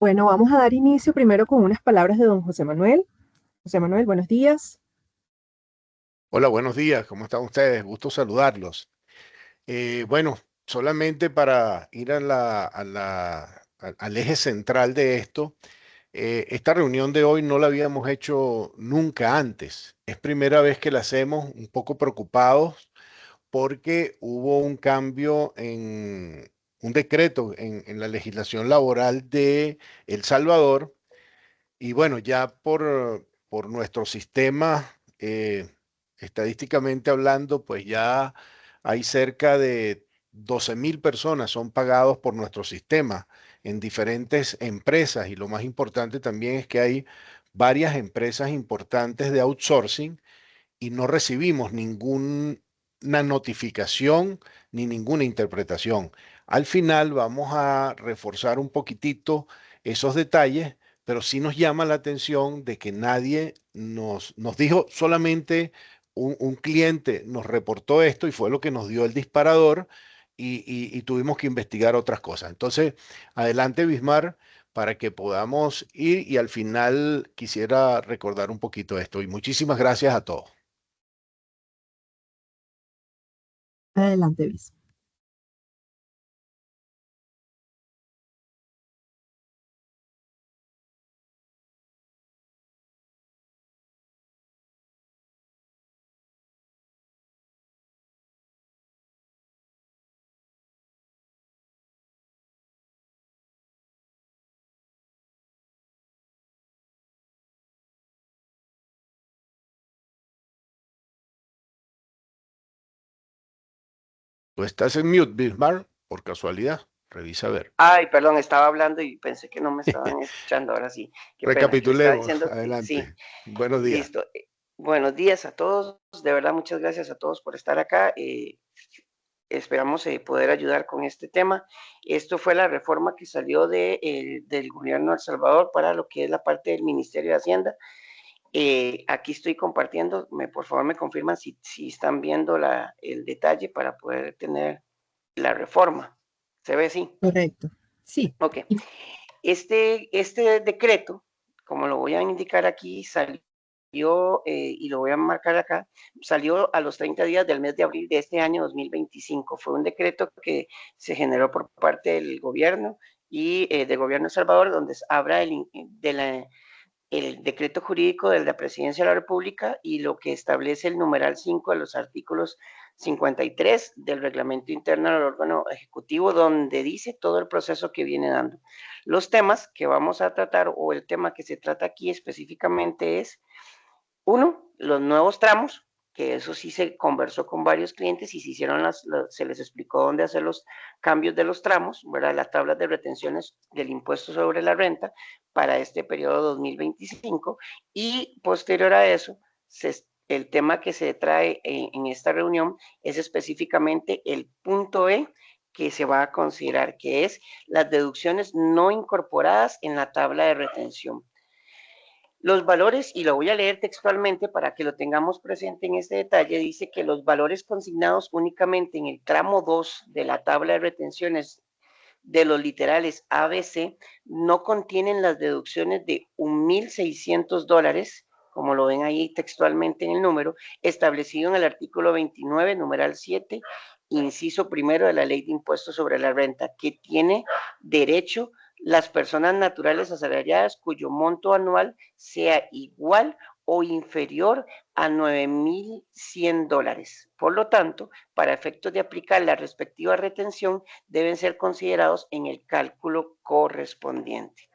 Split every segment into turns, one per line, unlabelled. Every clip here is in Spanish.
Bueno, vamos a dar inicio primero con unas palabras de don José Manuel. José Manuel, buenos días.
Hola, buenos días, ¿cómo están ustedes? Gusto saludarlos. Bueno, solamente para ir al eje central de esto, esta reunión de hoy no la habíamos hecho nunca antes. Es primera vez que la hacemos, un poco preocupados porque hubo un cambio en un decreto en la legislación laboral de El Salvador y bueno, ya por nuestro sistema, estadísticamente hablando, pues ya hay cerca de 12.000 personas son pagados por nuestro sistema en diferentes empresas y lo más importante también es que hay varias empresas importantes de outsourcing y no recibimos ninguna notificación ni ninguna interpretación. Al final vamos a reforzar un poquitito esos detalles, pero sí nos llama la atención de que nadie nos dijo, solamente un cliente nos reportó esto y fue lo que nos dio el disparador y tuvimos que investigar otras cosas. Entonces, adelante, Bismar, para que podamos ir y al final quisiera recordar un poquito esto y muchísimas gracias a todos.
Adelante, Bis.
Tú estás en mute, Bismarck, por casualidad. Revisa a ver.
Ay, perdón, estaba hablando y pensé que no me estaban escuchando. Ahora sí, qué pena. Le estaba
Recapitulemos.
diciendo que sí,
Adelante. Buenos días.
listo. Buenos días a todos. De verdad, muchas gracias a todos por estar acá. Esperamos poder ayudar con este tema. Esto fue la reforma que salió del gobierno de El Salvador para lo que es la parte del Ministerio de Hacienda. Aquí estoy compartiendo. Por favor, me confirman si están viendo el detalle para poder tener la reforma. ¿Se ve así?
Correcto. Sí.
Ok.
Y
Este decreto, como lo voy a indicar aquí, salió, y lo voy a marcar acá, salió a los 30 días del mes de abril de este año 2025. Fue un decreto que se generó por parte del gobierno y del gobierno de El Salvador, donde habla el decreto jurídico de la Presidencia de la República y lo que establece el numeral 5 de los artículos 53 del reglamento interno del órgano ejecutivo, donde dice todo el proceso que viene dando. Los temas que vamos a tratar, o el tema que se trata aquí específicamente es, uno, los nuevos tramos, que eso sí se conversó con varios clientes y se les explicó dónde hacer los cambios de los tramos, ¿verdad? Las tablas de retenciones del impuesto sobre la renta para este periodo 2025 y posterior a eso, el tema que se trae en esta reunión es específicamente el punto E que se va a considerar, que es las deducciones no incorporadas en la tabla de retención. Los valores, y lo voy a leer textualmente para que lo tengamos presente en este detalle, dice que los valores consignados únicamente en el tramo 2 de la tabla de retenciones de los literales ABC no contienen las deducciones de $1,600, como lo ven ahí textualmente en el número, establecido en el artículo 29, numeral 7, inciso primero de la Ley de Impuestos sobre la Renta, que tiene derecho las personas naturales asalariadas cuyo monto anual sea igual o inferior a $9,100. Por lo tanto, para efectos de aplicar la respectiva retención, deben ser considerados en el cálculo correspondiente.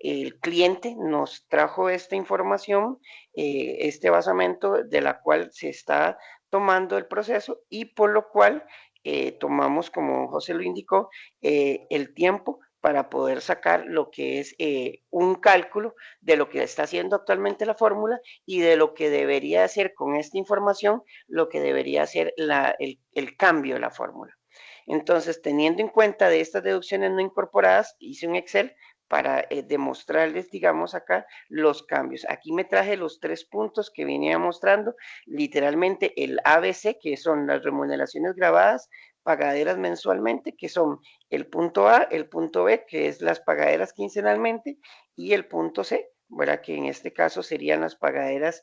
El cliente nos trajo esta información, este basamento de la cual se está tomando el proceso y por lo cual tomamos, como José lo indicó, el tiempo para poder sacar lo que es un cálculo de lo que está haciendo actualmente la fórmula y de lo que debería hacer con esta información, lo que debería ser el cambio de la fórmula. Entonces, teniendo en cuenta de estas deducciones no incorporadas, hice un Excel para demostrarles, digamos, acá los cambios. Aquí me traje los 3 puntos que venía mostrando, literalmente el ABC, que son las remuneraciones grabadas pagaderas mensualmente, que son el punto A, el punto B, que es las pagaderas quincenalmente, y el punto C, ¿verdad? Que en este caso serían las pagaderas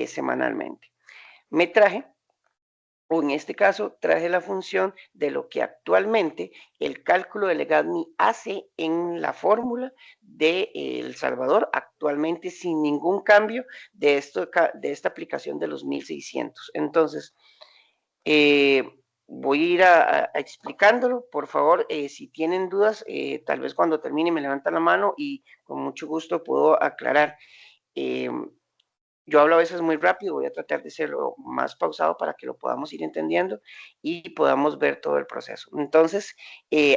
semanalmente. Me traje, o en este caso traje la función de lo que actualmente el cálculo de Legadmi hace en la fórmula de El Salvador, actualmente sin ningún cambio de esta aplicación de los 1600. Entonces, voy a ir explicándolo. Por favor, si tienen dudas, tal vez cuando termine me levantan la mano y con mucho gusto puedo aclarar. Yo hablo a veces muy rápido, voy a tratar de serlo más pausado para que lo podamos ir entendiendo y podamos ver todo el proceso. Entonces,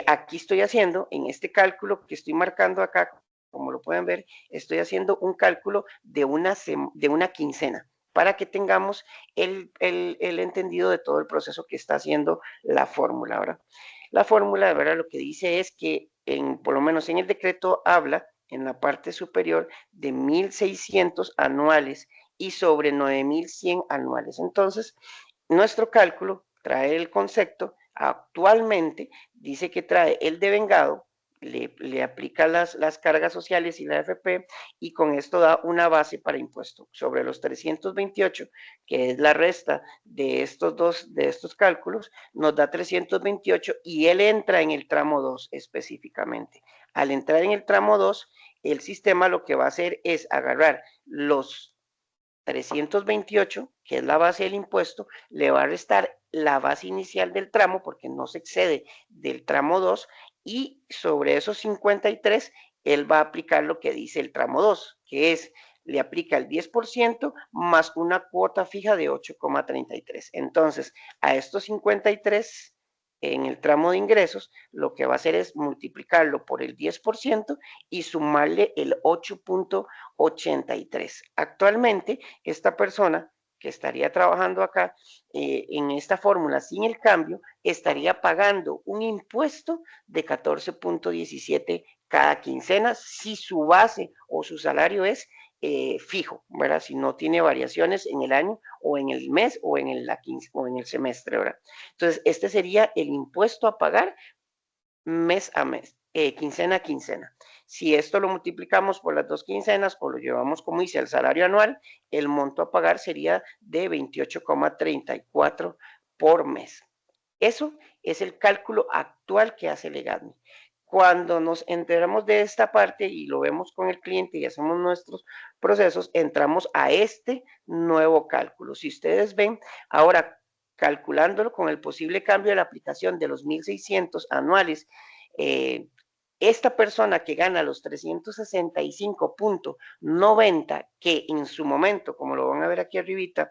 aquí estoy haciendo, en este cálculo que estoy marcando acá, como lo pueden ver, estoy haciendo un cálculo de una quincena para que tengamos el entendido de todo el proceso que está haciendo la fórmula. ¿Verdad? La fórmula, ¿verdad? Lo que dice es que, por lo menos en el decreto, habla en la parte superior de 1.600 anuales y sobre 9.100 anuales. Entonces, nuestro cálculo trae el concepto, actualmente dice que trae el devengado, le aplica las cargas sociales y la AFP y con esto da una base para impuesto sobre los 328, que es la resta de estos cálculos, nos da 328 y él entra en el tramo 2 específicamente. Al entrar en el tramo 2, el sistema lo que va a hacer es agarrar los 328, que es la base del impuesto, le va a restar la base inicial del tramo, porque no se excede del tramo 2, y sobre esos 53, él va a aplicar lo que dice el tramo 2, que es, le aplica el 10% más una cuota fija de 8,33. Entonces, a estos 53 en el tramo de ingresos, lo que va a hacer es multiplicarlo por el 10% y sumarle el 8,83. Actualmente, esta persona que estaría trabajando acá en esta fórmula sin el cambio, estaría pagando un impuesto de 14,17 cada quincena si su base o su salario es fijo, ¿verdad? Si no tiene variaciones en el año o en el mes o en el semestre, ¿verdad? Entonces, este sería el impuesto a pagar mes a mes, quincena a quincena. Si esto lo multiplicamos por las 2 quincenas o lo llevamos, como dice, al salario anual, el monto a pagar sería de 28,34 por mes. Eso es el cálculo actual que hace Legadmi. Cuando nos enteramos de esta parte y lo vemos con el cliente y hacemos nuestros procesos, entramos a este nuevo cálculo. Si ustedes ven, ahora calculándolo con el posible cambio de la aplicación de los 1.600 anuales, esta persona que gana los 365,90, que en su momento, como lo van a ver aquí arribita,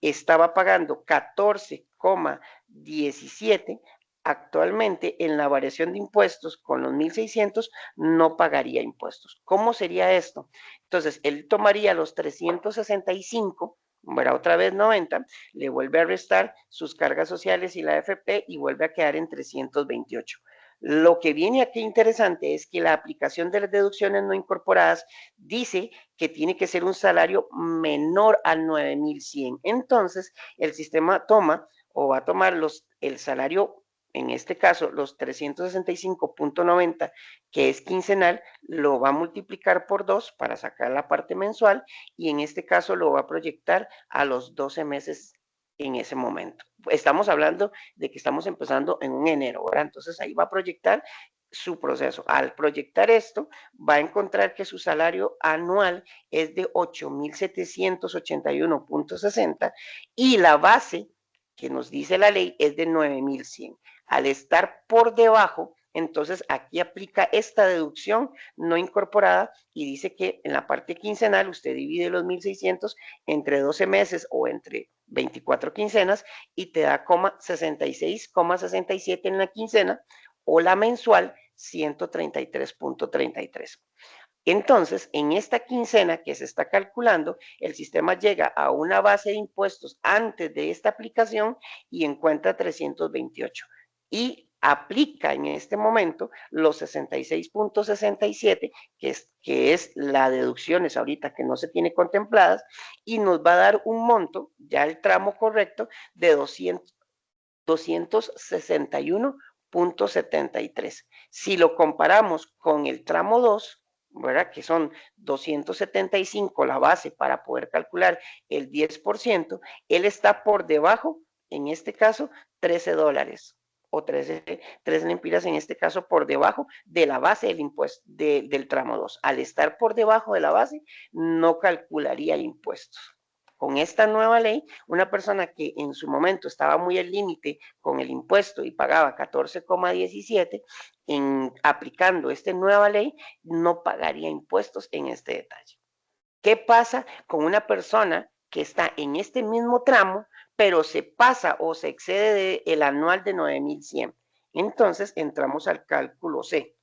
estaba pagando 14,17, actualmente en la variación de impuestos con los 1.600 no pagaría impuestos. ¿Cómo sería esto? Entonces, él tomaría los 365, bueno, otra vez 90, le vuelve a restar sus cargas sociales y la AFP y vuelve a quedar en 328. Lo que viene aquí interesante es que la aplicación de las deducciones no incorporadas dice que tiene que ser un salario menor a 9.100. Entonces, el sistema toma o va a tomar el salario, en este caso, los 365,90, que es quincenal, lo va a multiplicar por 2 para sacar la parte mensual y en este caso lo va a proyectar a los 12 meses en ese momento. Estamos hablando de que estamos empezando en un enero, ¿verdad? Entonces ahí va a proyectar su proceso. Al proyectar esto, va a encontrar que su salario anual es de 8.781,60 y la base que nos dice la ley es de 9.100. Al estar por debajo, entonces aquí aplica esta deducción no incorporada y dice que en la parte quincenal usted divide los 1.600 entre 12 meses o entre 24 quincenas y te da 66,67 en la quincena o la mensual 133,33. Entonces, en esta quincena que se está calculando, el sistema llega a una base de impuestos antes de esta aplicación y encuentra 328 y aplica en este momento los 66,67, que es la deducciones ahorita que no se tiene contempladas, y nos va a dar un monto, ya el tramo correcto, de 261.73. Si lo comparamos con el tramo 2, ¿verdad? Que son 275 la base para poder calcular el 10%, él está por debajo, en este caso, $13 o 13 lempiras en este caso por debajo de la base del impuesto del tramo 2. Al estar por debajo de la base, no calcularía impuestos. Con esta nueva ley, una persona que en su momento estaba muy al límite con el impuesto y pagaba 14,17, aplicando esta nueva ley, no pagaría impuestos en este detalle. ¿Qué pasa con una persona que está en este mismo tramo, pero se pasa o se excede del anual de 9,100? Entonces entramos al cálculo C.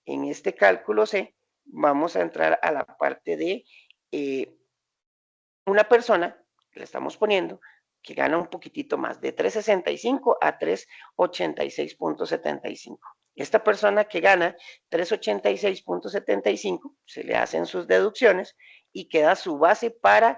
En este cálculo C vamos a entrar a la parte de una persona, le estamos poniendo, que gana un poquitito más, de 365 a 386.75. Esta persona que gana 386.75, se le hacen sus deducciones y queda su base para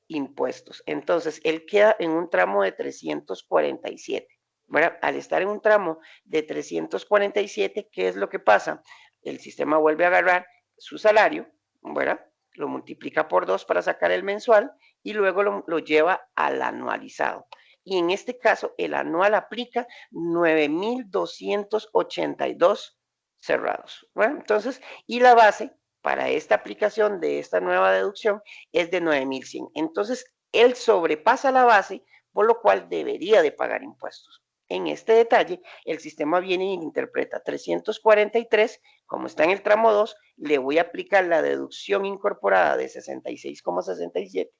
impuestos. Entonces, él queda en un tramo de 347. Bueno, al estar en un tramo de 347, ¿qué es lo que pasa? El sistema vuelve a agarrar su salario, ¿verdad? Lo multiplica por 2 para sacar el mensual y luego lo lleva al anualizado. Y en este caso, el anual aplica 9,282 cerrados. Bueno, entonces, y la base para esta aplicación de esta nueva deducción es de 9,100. Entonces, él sobrepasa la base, por lo cual debería de pagar impuestos. En este detalle, el sistema viene y interpreta 343, como está en el tramo 2, le voy a aplicar la deducción incorporada de 66,67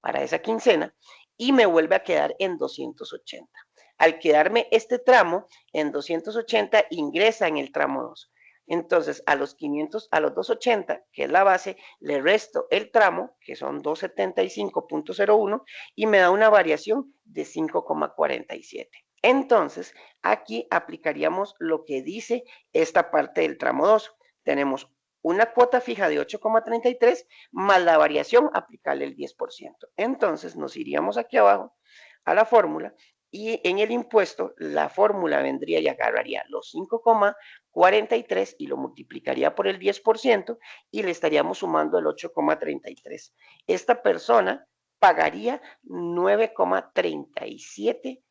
para esa quincena y me vuelve a quedar en 280. Al quedarme este tramo en 280, ingresa en el tramo 2. Entonces, a los 280, que es la base, le resto el tramo, que son 275.01, y me da una variación de 5,47. Entonces, aquí aplicaríamos lo que dice esta parte del tramo 2. Tenemos una cuota fija de 8,33 más la variación, aplicarle el 10%. Entonces, nos iríamos aquí abajo a la fórmula y en el impuesto la fórmula vendría y agarraría los 5,43 y lo multiplicaría por el 10% y le estaríamos sumando el 8,33. Esta persona pagaría 9,37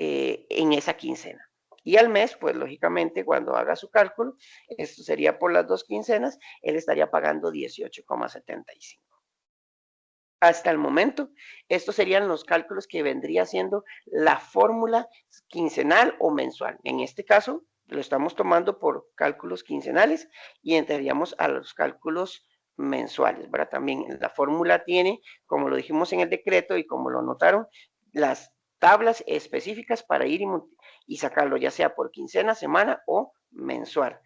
en esa quincena. Y al mes, pues lógicamente, cuando haga su cálculo, esto sería por las 2 quincenas, él estaría pagando 18,75. Hasta el momento, estos serían los cálculos que vendría siendo la fórmula quincenal o mensual. En este caso, lo estamos tomando por cálculos quincenales y entraríamos a los cálculos mensuales, ¿verdad? También la fórmula tiene, como lo dijimos en el decreto y como lo notaron, las tablas específicas para ir y sacarlo, ya sea por quincena, semana o mensual.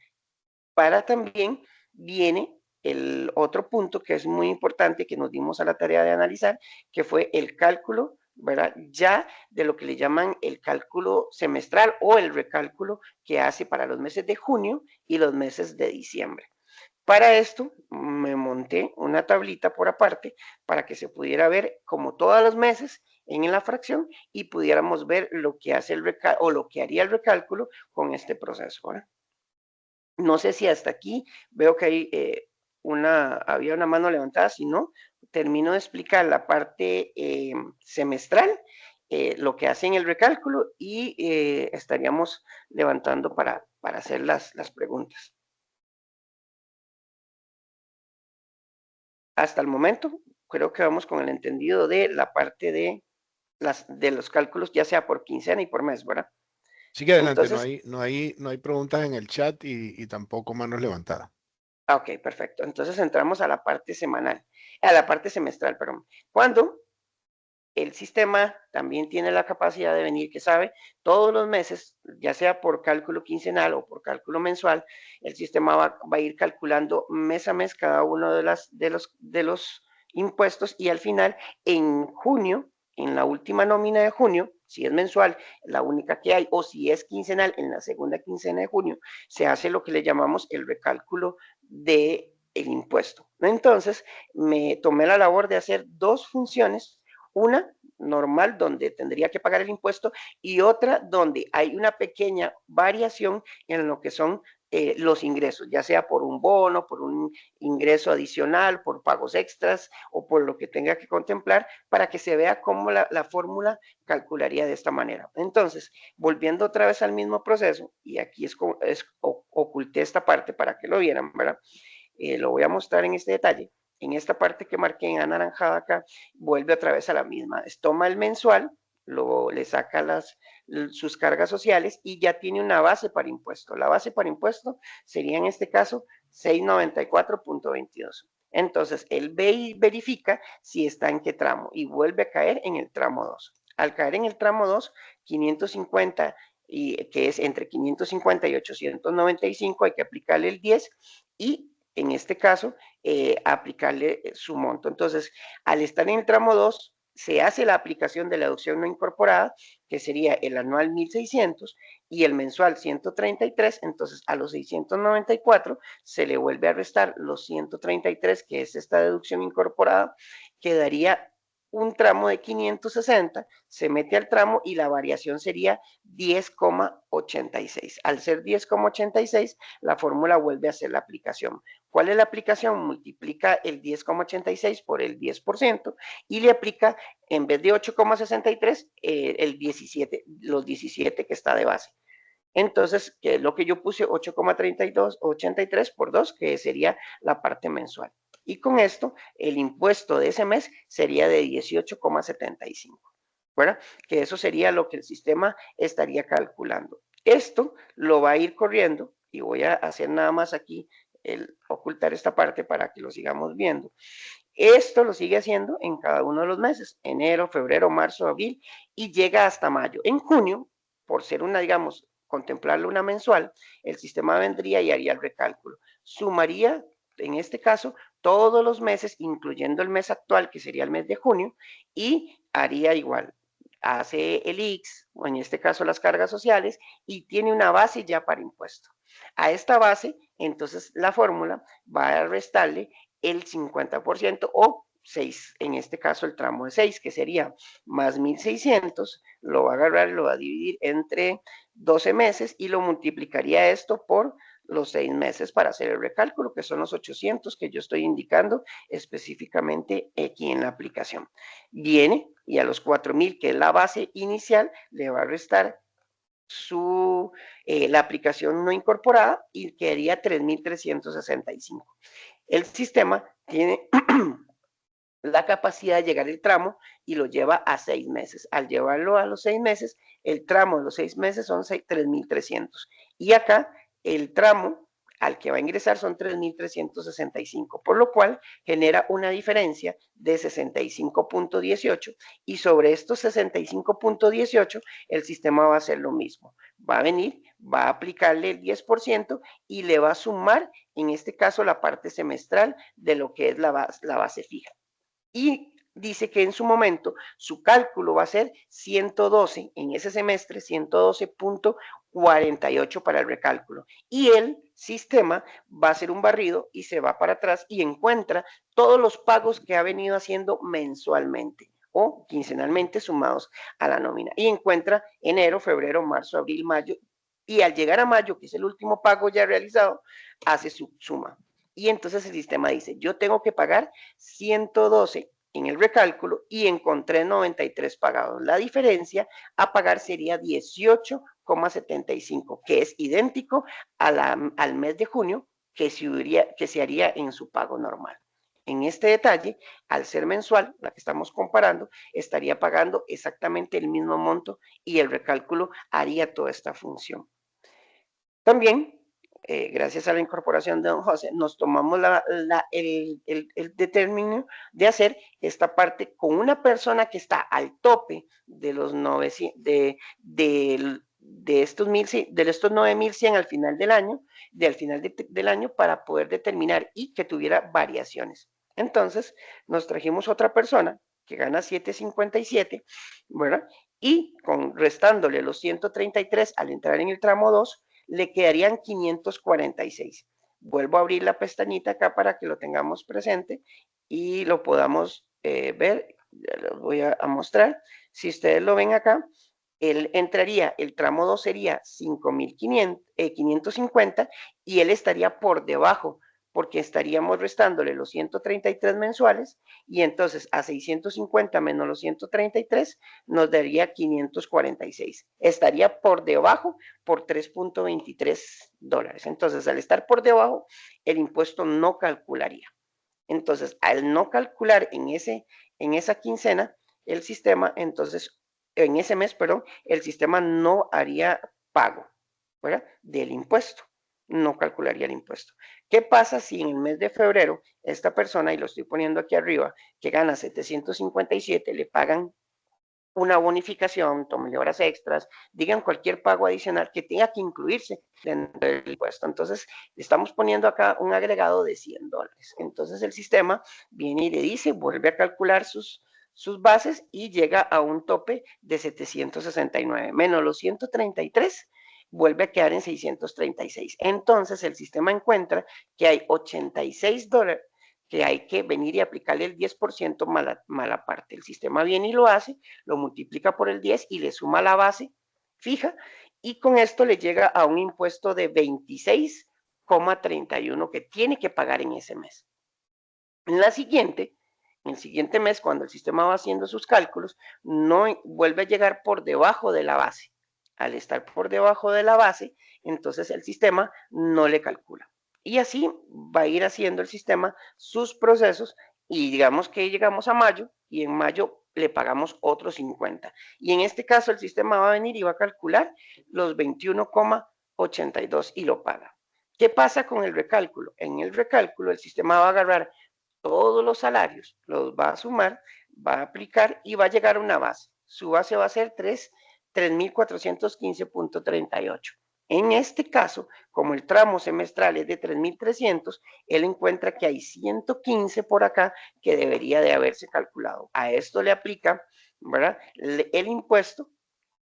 Para también viene el otro punto que es muy importante que nos dimos a la tarea de analizar, que fue el cálculo, ¿verdad? Ya de lo que le llaman el cálculo semestral o el recálculo que hace para los meses de junio y los meses de diciembre. Para esto me monté una tablita por aparte para que se pudiera ver como todos los meses en la fracción y pudiéramos ver lo que hace o lo que haría el recálculo con este proceso, ¿verdad? No sé si hasta aquí veo que hay había una mano levantada, si no, termino de explicar la parte semestral, lo que hace en el recálculo y estaríamos levantando para hacer las preguntas. Hasta el momento, creo que vamos con el entendido de la parte de los cálculos, ya sea por quincena y por mes, ¿verdad?
Sigue adelante,
Entonces,
no hay preguntas en el chat y tampoco manos levantadas.
Ok, perfecto. Entonces entramos a la parte semanal, a la parte semestral, perdón. Cuando el sistema también tiene la capacidad de venir, que sabe, todos los meses, ya sea por cálculo quincenal o por cálculo mensual, el sistema va a ir calculando mes a mes cada uno de los impuestos y al final, en junio, en la última nómina de junio, si es mensual, la única que hay, o si es quincenal, en la segunda quincena de junio, se hace lo que le llamamos el recálculo del impuesto. Entonces, me tomé la labor de hacer dos funciones. Una normal donde tendría que pagar el impuesto y otra donde hay una pequeña variación en lo que son los ingresos, ya sea por un bono, por un ingreso adicional, por pagos extras o por lo que tenga que contemplar para que se vea cómo la fórmula calcularía de esta manera. Entonces, volviendo otra vez al mismo proceso, y aquí oculté esta parte para que lo vieran, ¿verdad? Lo voy a mostrar en este detalle. En esta parte que marqué en anaranjada acá, vuelve otra vez a la misma. Toma el mensual, le saca sus cargas sociales y ya tiene una base para impuesto. La base para impuesto sería en este caso 694.22. Entonces, él ve y verifica si está en qué tramo y vuelve a caer en el tramo 2. Al caer en el tramo 2, 550, que es entre 550 y 895, hay que aplicarle el 10 y en este caso aplicarle su monto. Entonces, al estar en el tramo 2, se hace la aplicación de la deducción no incorporada, que sería el anual 1.600 y el mensual 133, entonces a los 694 se le vuelve a restar los 133, que es esta deducción incorporada, quedaría un tramo de 560, se mete al tramo y la variación sería 10,86. Al ser 10,86, la fórmula vuelve a hacer la aplicación. ¿Cuál es la aplicación? Multiplica el 10,86 por el 10% y le aplica, en vez de 8,63, el 17, los 17 que está de base. Entonces, que es lo que yo puse, 8,3283 por 2, que sería la parte mensual. Y con esto, el impuesto de ese mes sería de 18,75. ¿Verdad? Que eso sería lo que el sistema estaría calculando. Esto lo va a ir corriendo, y voy a hacer nada más aquí, ocultar esta parte para que lo sigamos viendo. Esto lo sigue haciendo en cada uno de los meses, enero, febrero, marzo, abril, y llega hasta mayo. En junio, por ser una, digamos, contemplarlo una mensual, el sistema vendría y haría el recálculo. Sumaría, en este caso, todos los meses, incluyendo el mes actual, que sería el mes de junio, y haría igual. Hace el IX, o en este caso las cargas sociales, y tiene una base ya para impuesto. A esta base, entonces la fórmula va a restarle el 50% o 6, en este caso el tramo de 6, que sería más 1.600, lo va a agarrar y lo va a dividir entre 12 meses y lo multiplicaría esto por los 6 meses para hacer el recálculo, que son los 800 que yo estoy indicando específicamente aquí en la aplicación. Viene y a los 4.000, que es la base inicial, le va a restar la aplicación no incorporada y quedaría 3.365. El sistema tiene la capacidad de llegar el tramo y lo lleva a 6 meses. Al llevarlo a los 6 meses, el tramo de los 6 meses son 3.300. Y acá el tramo al que va a ingresar son 3.365, por lo cual genera una diferencia de 65.18 y sobre estos 65.18 el sistema va a hacer lo mismo. Va a venir, va a aplicarle el 10% y le va a sumar, en este caso, la parte semestral de lo que es la base fija. Y dice que en su momento su cálculo va a ser 112, en ese semestre 112.48 para el recálculo. Y el sistema va a hacer un barrido y se va para atrás y encuentra todos los pagos que ha venido haciendo mensualmente o quincenalmente sumados a la nómina. Y encuentra enero, febrero, marzo, abril, mayo. Y al llegar a mayo, que es el último pago ya realizado, hace su suma. Y entonces el sistema dice, yo tengo que pagar 112 en el recálculo y encontré 93 pagados. La diferencia a pagar sería 18,75, que es idéntico al mes de junio que se haría en su pago normal. En este detalle, al ser mensual, la que estamos comparando, estaría pagando exactamente el mismo monto y el recálculo haría toda esta función. También, gracias a la incorporación de don José, nos tomamos el determinio de hacer esta parte con una persona que está al tope de los 900, de estos 9.100 al final del año, del año para poder determinar y que tuviera variaciones. Entonces, nos trajimos otra persona que gana 757, ¿verdad? Y restándole los 133 al entrar en el tramo 2, le quedarían 546. Vuelvo a abrir la pestañita acá para que lo tengamos presente y lo podamos ver ya les voy a mostrar. Si ustedes lo ven acá, él entraría, el tramo 2 sería 5.550 y él estaría por debajo, porque estaríamos restándole los 133 mensuales y entonces a 650 menos los 133 nos daría 546. Estaría por debajo por $3.23. Entonces, al estar por debajo, el impuesto no calcularía. Entonces, al no calcular en esa quincena, el sistema, entonces, en ese mes, perdón, el sistema no haría pago, ¿verdad? Del impuesto, no calcularía el impuesto. ¿Qué pasa si en el mes de febrero esta persona, y lo estoy poniendo aquí arriba, que gana 757, le pagan una bonificación, tómenle horas extras, digan cualquier pago adicional que tenga que incluirse dentro del impuesto? Entonces, estamos poniendo acá un agregado de $100. Entonces, el sistema viene y le dice, vuelve a calcular sus bases y llega a un tope de 769, menos los 133, vuelve a quedar en 636. Entonces, el sistema encuentra que hay $86 que hay que venir y aplicarle el 10% mala parte. El sistema viene y lo hace, lo multiplica por el 10 y le suma la base fija, y con esto le llega a un impuesto de 26,31 que tiene que pagar en ese mes. En el siguiente mes, cuando el sistema va haciendo sus cálculos, no vuelve a llegar por debajo de la base. Al estar por debajo de la base, entonces el sistema no le calcula. Y así va a ir haciendo el sistema sus procesos, y digamos que llegamos a mayo y en mayo le pagamos otros 50. Y en este caso el sistema va a venir y va a calcular los 21,82 y lo paga. ¿Qué pasa con el recálculo? En el recálculo el sistema va a agarrar todos los salarios, los va a sumar, va a aplicar y va a llegar a una base. Su base va a ser 3.415.38. En este caso, como el tramo semestral es de 3.300, él encuentra que hay 115 por acá que debería de haberse calculado. A esto le aplica, ¿verdad?, el impuesto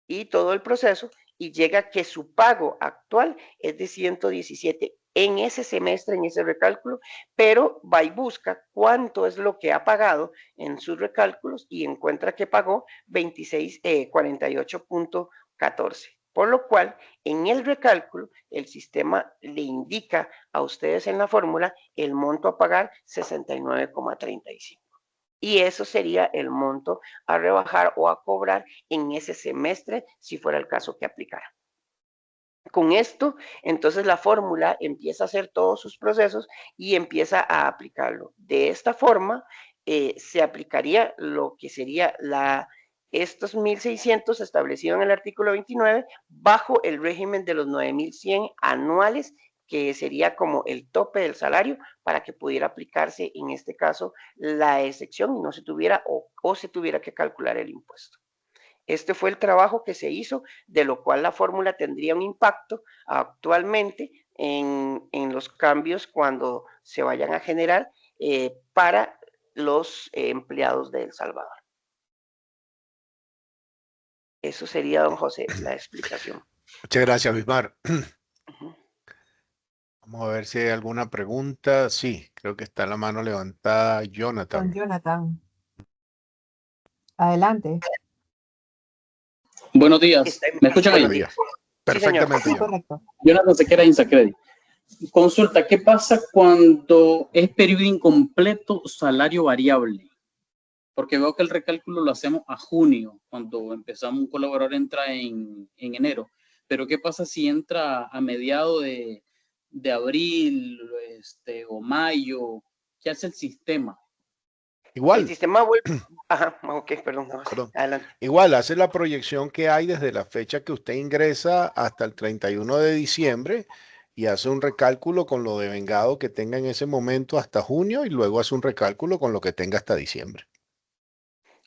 y todo el proceso, y llega que su pago actual es de 117 en ese semestre, en ese recálculo, pero va y busca cuánto es lo que ha pagado en sus recálculos y encuentra que pagó 48.14. Por lo cual, en el recálculo, el sistema le indica a ustedes en la fórmula el monto a pagar, 69,35. Y eso sería el monto a rebajar o a cobrar en ese semestre, si fuera el caso que aplicara. Con esto, entonces la fórmula empieza a hacer todos sus procesos y empieza a aplicarlo. De esta forma, se aplicaría lo que sería estos 1.600 establecidos en el artículo 29 bajo el régimen de los 9.100 anuales, que sería como el tope del salario para que pudiera aplicarse en este caso la excepción y no se tuviera o se tuviera que calcular el impuesto. Este fue el trabajo que se hizo, de lo cual la fórmula tendría un impacto actualmente en los cambios cuando se vayan a generar para los empleados de El Salvador. Eso sería, don José, la explicación.
Muchas gracias, Bismar. Vamos a ver si hay alguna pregunta. Sí, creo que está la mano levantada Jonathan.
Don Jonathan. Adelante.
Buenos días. ¿Me escuchan ahí?
Buenos días. Perfectamente.
Sí, correcto.
Jonathan Sequera, Insacredit. Consulta, ¿qué pasa cuando es periodo incompleto, salario variable? Porque veo que el recálculo lo hacemos a junio, cuando empezamos, un colaborador entra en enero. Pero ¿qué pasa si entra a mediados de abril o mayo? ¿Qué hace el sistema?
Igual.
El sistema vuelve... Ajá, ok, perdón. Adelante.
Igual, hace la proyección que hay desde la fecha que usted ingresa hasta el 31 de diciembre y hace un recálculo con lo devengado que tenga en ese momento hasta junio y luego hace un recálculo con lo que tenga hasta diciembre.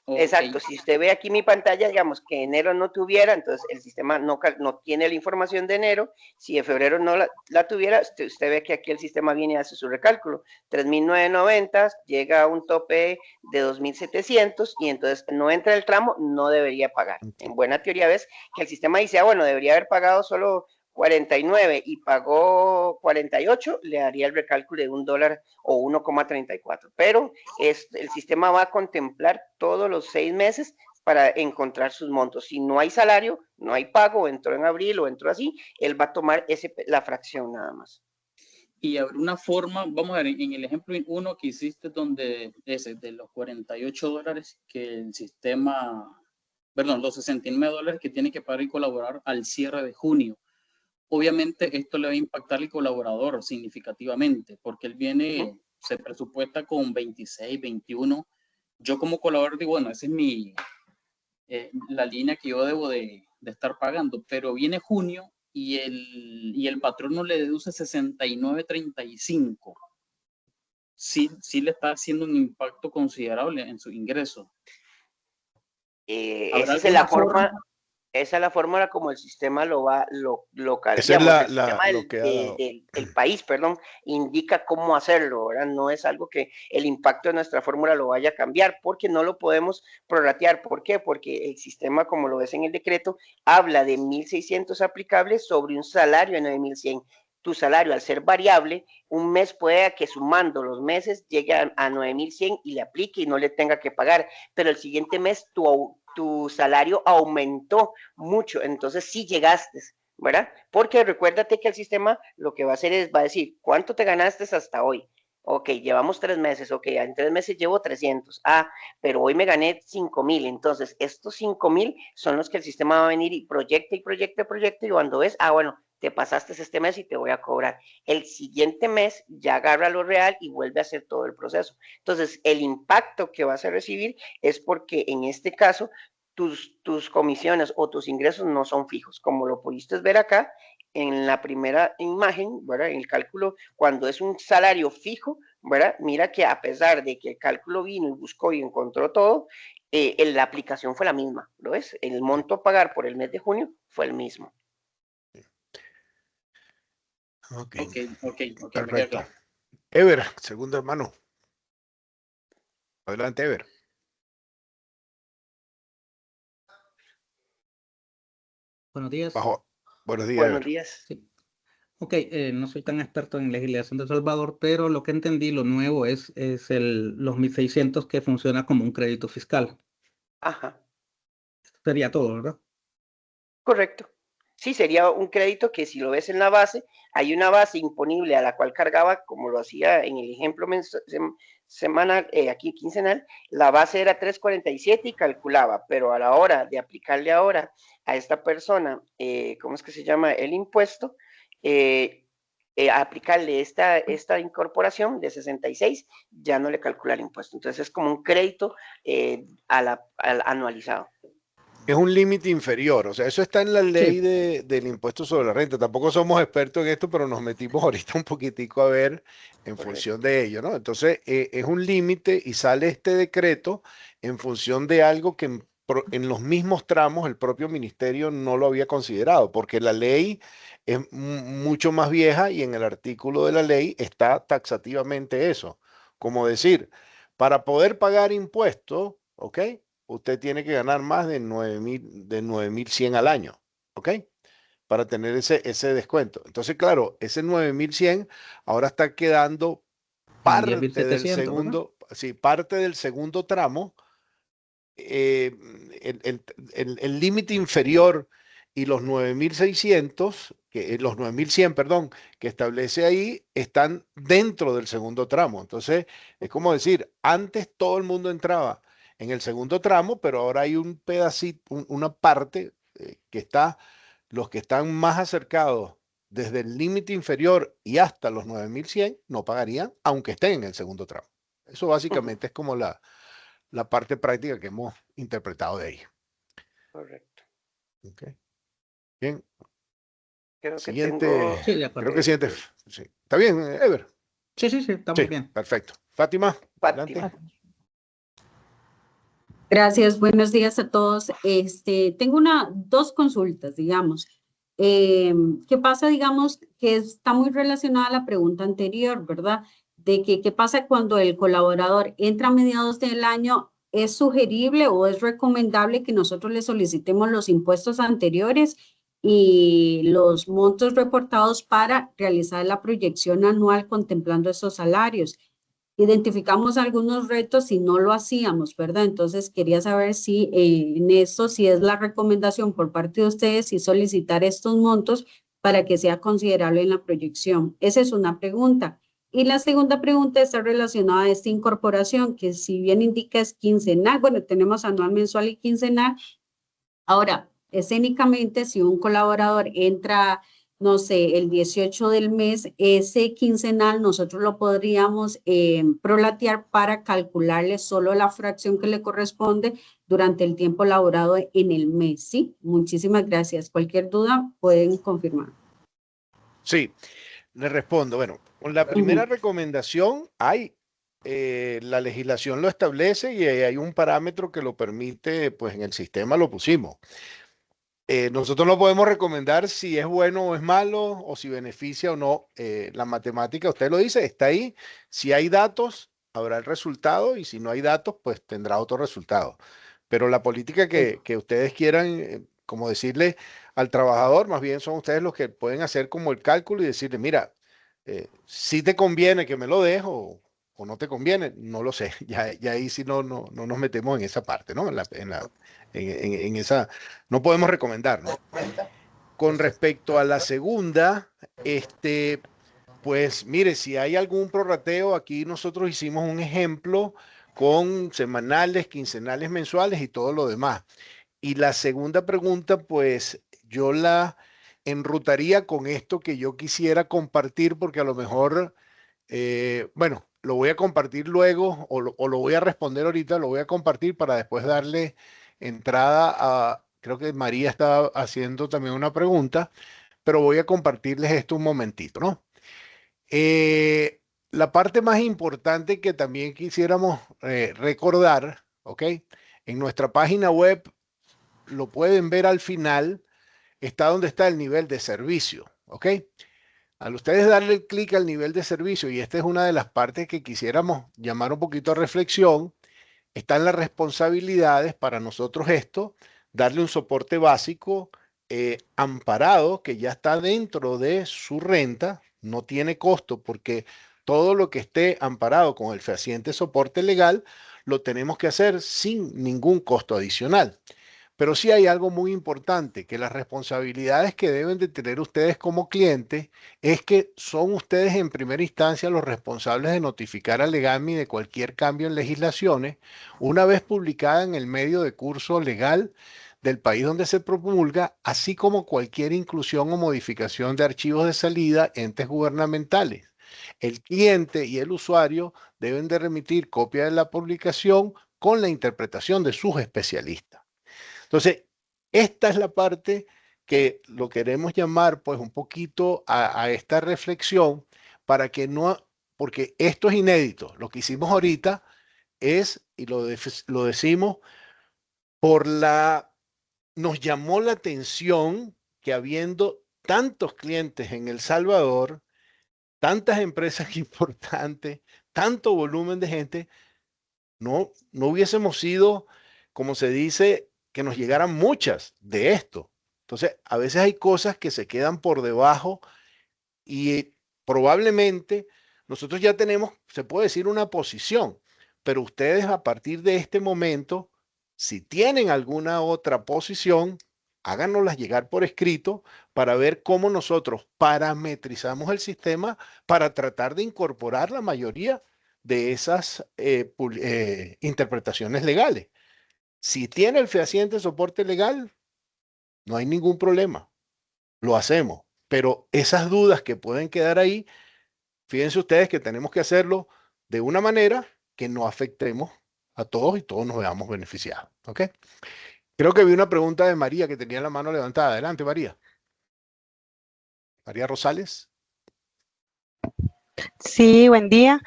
Okay.
Exacto, si usted ve aquí mi pantalla, digamos que enero no tuviera, entonces el sistema no tiene la información de enero. Si de febrero no la tuviera, usted ve que aquí el sistema viene y hace su recálculo, 3.990, llega a un tope de 2.700 y entonces no entra el tramo, no debería pagar. En buena teoría ves que el sistema dice, bueno, debería haber pagado solo 49 y pagó 48, le daría el recálculo de $1 o 1,34. Pero el sistema va a contemplar todos los 6 meses para encontrar sus montos. Si no hay salario, no hay pago, entró en abril o entró así, él va a tomar la fracción nada más.
Y habrá una forma, vamos a ver, en el ejemplo 1 que hiciste donde ese de los $48 que el sistema, perdón, los $69 que tiene que pagar el colaborador al cierre de junio. Obviamente esto le va a impactar al colaborador significativamente porque él viene, se presupuesta con 26, 21. Yo como colaborador digo, bueno, esa es la línea que yo debo de estar pagando, pero viene junio y el patrono le deduce 69.35. Sí le está haciendo un impacto considerable en su ingreso.
Esa es la forma. Esa es la fórmula como el sistema lo calcula. El país, perdón, indica cómo hacerlo, ¿verdad? No es algo que el impacto de nuestra fórmula lo vaya a cambiar, porque no lo podemos prorratear. ¿Por qué? Porque el sistema, como lo ves en el decreto, habla de 1.600 aplicables sobre un salario de 9.100. Tu salario, al ser variable, un mes puede que sumando los meses llegue a 9.100 y le aplique y no le tenga que pagar, pero el siguiente mes tu salario aumentó mucho, entonces sí llegaste, ¿verdad? Porque recuérdate que el sistema lo que va a hacer es, va a decir, ¿cuánto te ganaste hasta hoy? Ok, llevamos 3 meses, ok, en 3 meses llevo 300, pero hoy me gané 5.000, entonces estos 5.000 son los que el sistema va a venir y proyecta, y cuando ves, bueno, te pasaste este mes y te voy a cobrar. El siguiente mes ya agarra lo real y vuelve a hacer todo el proceso. Entonces, el impacto que vas a recibir es porque en este caso tus comisiones o tus ingresos no son fijos, como lo pudiste ver acá en la primera imagen, ¿verdad? En el cálculo, cuando es un salario fijo, ¿verdad? Mira que a pesar de que el cálculo vino y buscó y encontró todo, la aplicación fue la misma, ¿lo ves? El monto a pagar por el mes de junio fue el mismo.
Ok,
perfecto.
Ever, segundo hermano. Adelante, Ever.
Buenos días.
Buenos días.
Buenos días.
Sí. Ok, no soy tan experto en legislación de El Salvador, pero lo que entendí, lo nuevo es los 1.600 que funciona como un crédito fiscal.
Ajá.
Sería todo, ¿verdad?
Correcto. Sí, sería un crédito que si lo ves en la base, hay una base imponible a la cual cargaba, como lo hacía en el ejemplo semanal, aquí quincenal, la base era 347 y calculaba, pero a la hora de aplicarle ahora a esta persona, ¿cómo es que se llama? El impuesto, aplicarle esta incorporación de 66, ya no le calcula el impuesto. Entonces es como un crédito al anualizado.
Es un límite inferior, o sea, eso está en la ley del impuesto sobre la renta. Tampoco somos expertos en esto, pero nos metimos ahorita un poquitico a ver en función de ello, ¿no? Entonces, es un límite y sale este decreto en función de algo que en los mismos tramos el propio ministerio no lo había considerado, porque la ley es mucho más vieja y en el artículo de la ley está taxativamente eso. Como decir, para poder pagar impuestos, ¿ok? Usted tiene que ganar más de 9.100 al año, ¿ok? Para tener ese descuento. Entonces, claro, ese 9.100 ahora está quedando parte del segundo, sí, parte del segundo tramo. El límite inferior y los 9.600, los 9.100, perdón, que establece ahí, están dentro del segundo tramo. Entonces, es como decir, antes todo el mundo entraba en el segundo tramo, pero ahora hay un pedacito, una parte que está, los que están más acercados desde el límite inferior y hasta los 9.100 no pagarían, aunque estén en el segundo tramo. Eso básicamente es como la parte práctica que hemos interpretado de ahí.
Correcto.
Okay. Bien.
Creo
siguiente.
Que tengo...
Sí, de acuerdo.
Creo que siguiente. Sí. ¿Está bien, Ever?
Sí, está muy bien.
Perfecto. Fátima, adelante.
Gracias, buenos días a todos. Tengo dos consultas, digamos. ¿Qué pasa, digamos, que está muy relacionada a la pregunta anterior, ¿verdad? De que qué pasa cuando el colaborador entra a mediados del año, ¿es sugerible o es recomendable que nosotros le solicitemos los impuestos anteriores y los montos reportados para realizar la proyección anual contemplando esos salarios. Identificamos algunos retos y no lo hacíamos, ¿verdad? Entonces quería saber si en esto, si es la recomendación por parte de ustedes y solicitar estos montos para que sea considerable en la proyección. Esa es una pregunta. Y la segunda pregunta está relacionada a esta incorporación, que si bien indica es quincenal, bueno, tenemos anual, mensual y quincenal. Ahora, escénicamente, si un colaborador entra, no sé, el 18 del mes, ese quincenal nosotros lo podríamos prolatear para calcularle solo la fracción que le corresponde durante el tiempo laborado en el mes, ¿sí? Muchísimas gracias. Cualquier duda pueden confirmar.
Sí, le respondo. Bueno, con la primera recomendación la legislación lo establece y hay un parámetro que lo permite, pues en el sistema lo pusimos. Nosotros no podemos recomendar si es bueno o es malo o si beneficia o no. La matemática, usted lo dice, está ahí. Si hay datos, habrá el resultado y si no hay datos, pues tendrá otro resultado. Pero la política que ustedes quieran, como decirle al trabajador, más bien son ustedes los que pueden hacer como el cálculo y decirle, mira, si te conviene que me lo des o no te conviene, no lo sé. Ya ahí sí no nos metemos en esa parte, ¿no? En esa, no podemos recomendar, ¿no? Con respecto a la segunda, pues mire, si hay algún prorrateo, aquí nosotros hicimos un ejemplo con semanales, quincenales, mensuales y todo lo demás. Y la segunda pregunta, pues yo la enrutaría con esto que yo quisiera compartir, porque a lo mejor, bueno, lo voy a compartir luego o lo voy a responder ahorita, lo voy a compartir para después darle entrada a, creo que María estaba haciendo también una pregunta, pero voy a compartirles esto un momentito, ¿no? La parte más importante que también quisiéramos recordar, ¿ok? En nuestra página web, lo pueden ver al final, está donde está el nivel de servicio, ¿ok? Al ustedes darle clic al nivel de servicio, y esta es una de las partes que quisiéramos llamar un poquito a reflexión, están las responsabilidades para nosotros esto, darle un soporte básico amparado que ya está dentro de su renta, no tiene costo porque todo lo que esté amparado con el fehaciente soporte legal lo tenemos que hacer sin ningún costo adicional. Pero sí hay algo muy importante, que las responsabilidades que deben de tener ustedes como clientes es que son ustedes en primera instancia los responsables de notificar al Legami de cualquier cambio en legislaciones una vez publicada en el medio de curso legal del país donde se promulga, así como cualquier inclusión o modificación de archivos de salida, entes gubernamentales. El cliente y el usuario deben de remitir copia de la publicación con la interpretación de sus especialistas. Entonces, esta es la parte que lo queremos llamar pues un poquito a esta reflexión para que no, porque esto es inédito. Lo que hicimos ahorita es, y lo decimos, nos llamó la atención que habiendo tantos clientes en El Salvador, tantas empresas importantes, tanto volumen de gente, no hubiésemos sido, como se dice, que nos llegaran muchas de esto. Entonces, a veces hay cosas que se quedan por debajo y probablemente nosotros ya tenemos, se puede decir, una posición, pero ustedes a partir de este momento, si tienen alguna otra posición, háganoslas llegar por escrito para ver cómo nosotros parametrizamos el sistema para tratar de incorporar la mayoría de esas interpretaciones legales. Si tiene el fehaciente soporte legal, no hay ningún problema, lo hacemos. Pero esas dudas que pueden quedar ahí, fíjense ustedes que tenemos que hacerlo de una manera que no afectemos a todos y todos nos veamos beneficiados. ¿Ok? Creo que vi una pregunta de María que tenía la mano levantada. Adelante, María. María Rosales.
Sí, buen día.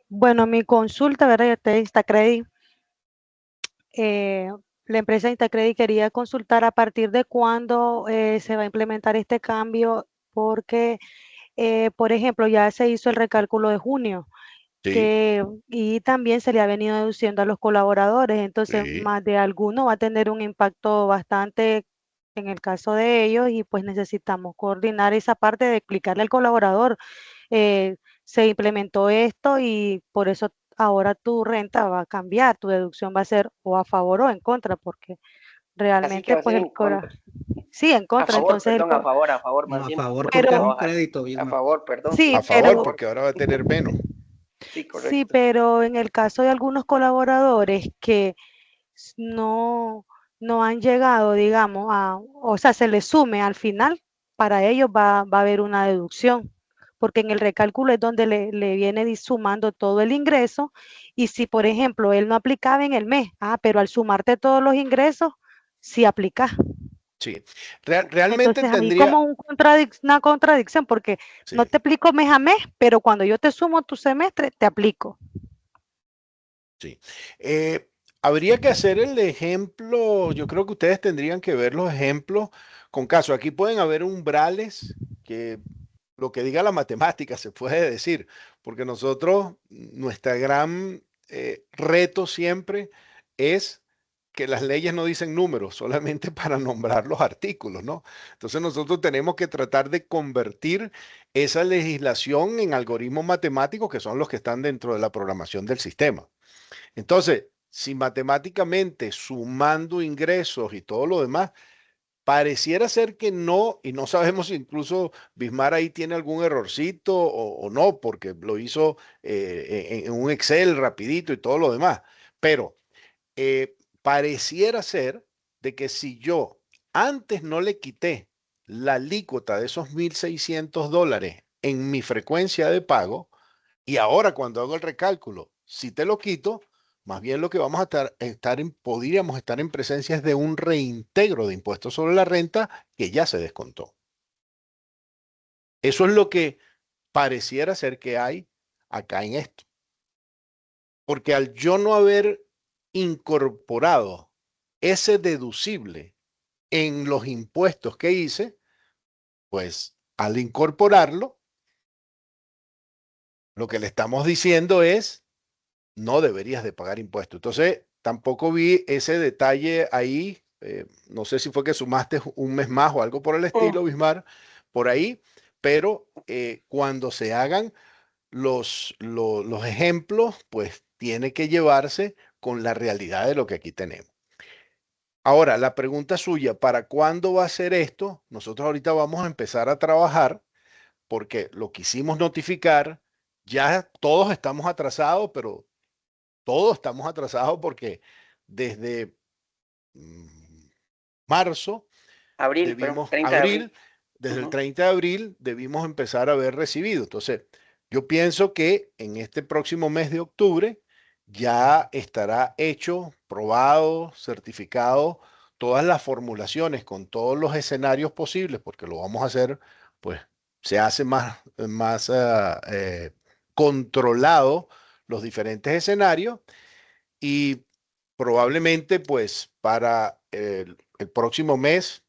Bueno, mi consulta, ¿verdad? De Instacredit, la empresa Instacredit quería consultar a partir de cuándo se va a implementar este cambio, porque, por ejemplo, ya se hizo el recálculo de junio,
Sí,
y también se le ha venido deduciendo a los colaboradores, entonces
sí.
más de alguno va a tener un impacto bastante en el caso de ellos, y pues necesitamos coordinar esa parte de explicarle al colaborador, se implementó esto y por eso ahora tu renta va a cambiar, tu deducción va a ser o a favor o en contra, porque
Así que
realmente
va a
pues
ser en contra.
sí, en
A
contra,
favor,
entonces
perdón, a favor,
No,
más
a
bien,
favor
porque
porque
va
es
a
pero
un
bajar.
crédito,
A
Vilma.
favor, perdón.
sí,
A
pero
favor, porque ahora va a tener menos.
Sí,
sí,
correcto.
pero en el caso de algunos colaboradores que no, no han llegado, digamos, o sea, se les sume al final, para ellos va a haber una deducción, porque en el recálculo es donde le viene sumando todo el ingreso, y si, por ejemplo, él no aplicaba en el mes, pero al sumarte todos los ingresos, sí aplica.
Sí. Realmente
Entonces, ahí
tendría,
como una contradicción, porque no
sí.
te aplico mes a mes, pero cuando yo te sumo tu semestre, te aplico.
Sí. Habría que hacer el ejemplo, yo creo que ustedes tendrían que ver los ejemplos con caso. Aquí pueden haber umbrales que lo que diga la matemática se puede decir, porque nosotros, nuestra gran reto siempre es que las leyes no dicen números, solamente para nombrar los artículos, ¿no? Entonces nosotros tenemos que tratar de convertir esa legislación en algoritmos matemáticos que son los que están dentro de la programación del sistema. Entonces, si matemáticamente sumando ingresos y todo lo demás, pareciera ser que no, y no sabemos si incluso Bismar ahí tiene algún errorcito o no, porque lo hizo en un Excel rapidito y todo lo demás, pero pareciera ser de que si yo antes no le quité la alícuota de esos $1,600 en mi frecuencia de pago, y ahora cuando hago el recálculo, si te lo quito, más bien lo que vamos a podríamos estar en presencia es de un reintegro de impuestos sobre la renta que ya se descontó. Eso es lo que pareciera ser que hay acá en esto. Porque al yo no haber incorporado ese deducible en los impuestos que hice, pues al incorporarlo, lo que le estamos diciendo es no deberías de pagar impuestos. Entonces, tampoco vi ese detalle ahí. No sé si fue que sumaste un mes más o algo por el estilo, Bismar, por ahí, pero cuando se hagan los ejemplos, pues tiene que llevarse con la realidad de lo que aquí tenemos. Ahora, la pregunta suya, ¿para cuándo va a ser esto? Nosotros ahorita vamos a empezar a trabajar porque lo quisimos notificar, ya todos estamos atrasados, pero todos estamos atrasados porque desde marzo
Abril, perdón,
debimos,
30 de abril.
abril, desde el 30 de abril debimos empezar a haber recibido. Entonces, yo pienso que en este próximo mes de octubre ya estará hecho, probado, certificado todas las formulaciones con todos los escenarios posibles, porque lo vamos a hacer, pues se hace más controlado los diferentes escenarios y probablemente pues para el próximo mes,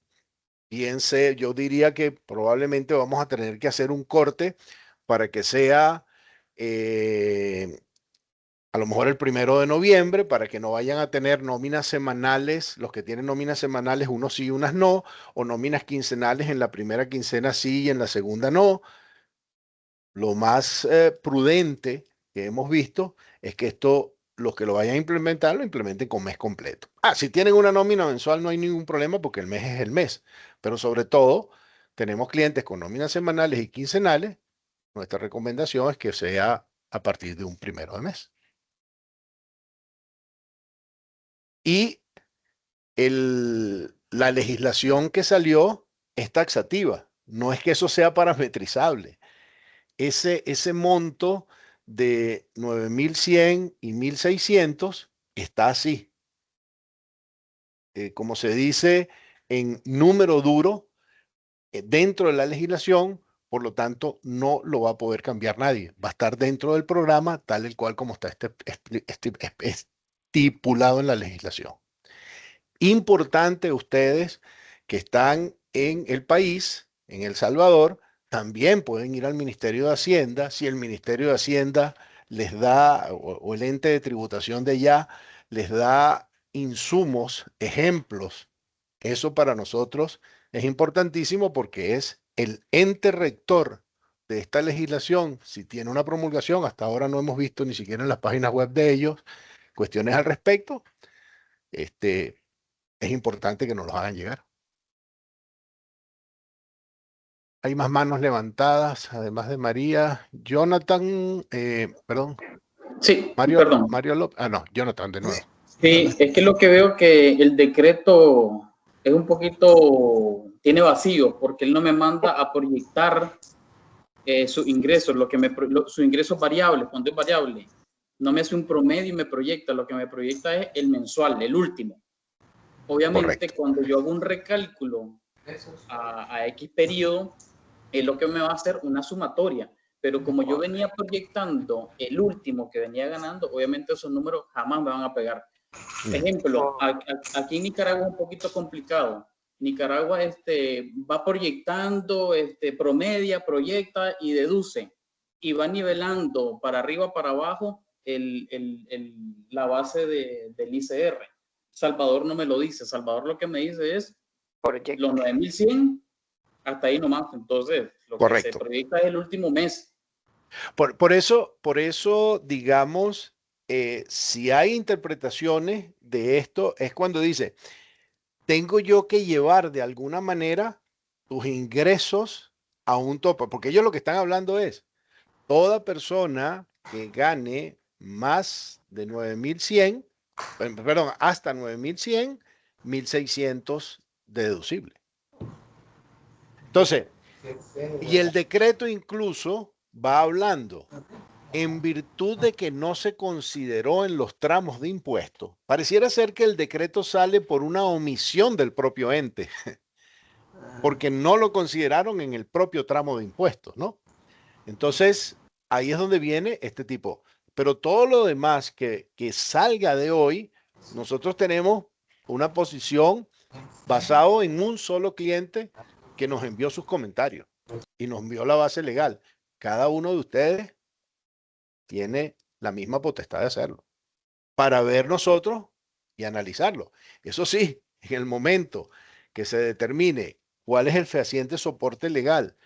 yo diría que probablemente vamos a tener que hacer un corte para que sea eh, a lo mejor el 1 de noviembre, para que no vayan a tener nóminas semanales, los que tienen nóminas semanales, unos sí y unas no, o nóminas quincenales en la primera quincena sí y en la segunda no. Lo más prudente que hemos visto es que esto, los que lo vayan a implementar, lo implementen con mes completo. Si tienen una nómina mensual no hay ningún problema porque el mes es el mes, pero sobre todo tenemos clientes con nóminas semanales y quincenales. Nuestra recomendación es que sea a partir de un 1 de mes. Y la legislación que salió es taxativa, no es que eso sea parametrizable. Ese monto de 9,100 y 1,600 está así. Como se dice en número duro dentro de la legislación, por lo tanto no lo va a poder cambiar nadie. Va a estar dentro del programa tal el cual como está estipulado en la legislación. Importante ustedes que están en el país, en El Salvador, también pueden ir al Ministerio de Hacienda. Si el Ministerio de Hacienda les da, o el ente de tributación de allá, les da insumos, ejemplos Eso para nosotros es importantísimo porque es el ente rector de esta legislación. Si tiene una promulgación, hasta ahora no hemos visto ni siquiera en las páginas web de ellos cuestiones al respecto. Es importante que nos los hagan llegar. Hay más manos levantadas, además de María. Jonathan, perdón.
Sí,
Mario,
perdón.
Mario López. Ah, no, Jonathan de nuevo.
Sí, es que lo que veo que el decreto es un poquito, tiene vacío, porque él no me manda a proyectar sus ingresos, su ingreso variable, cuando es variable. No me hace un promedio y me proyecta, lo que me proyecta es el mensual, el último. Obviamente,
Correcto.
cuando yo hago un recálculo a X periodo, es lo que me va a hacer una sumatoria. Pero como yo venía proyectando el último que venía ganando, obviamente esos números jamás me van a pegar. Ejemplo, aquí en Nicaragua es un poquito complicado. Nicaragua va proyectando, promedia, proyecta y deduce. Y va nivelando para arriba, para abajo la base del ICR. Salvador no me lo dice. Salvador lo que me dice es los 9,100 hasta ahí nomás. Entonces, lo
Correcto.
que se proyecta es el último mes.
Por eso, digamos, si hay interpretaciones de esto, es cuando dice, tengo yo que llevar de alguna manera tus ingresos a un tope, porque ellos lo que están hablando es, toda persona que gane más de 9,100, perdón, hasta 9,100, 1,600 deducible. Entonces, y el decreto incluso va hablando, en virtud de que no se consideró en los tramos de impuesto. Pareciera ser que el decreto sale por una omisión del propio ente, porque no lo consideraron en el propio tramo de impuestos, ¿no? Entonces, ahí es donde viene este tipo. Pero todo lo demás que salga de hoy, nosotros tenemos una posición basado en un solo cliente que nos envió sus comentarios y nos envió la base legal. Cada uno de ustedes tiene la misma potestad de hacerlo para ver nosotros y analizarlo. Eso sí, en el momento que se determine cuál es el fehaciente soporte legal,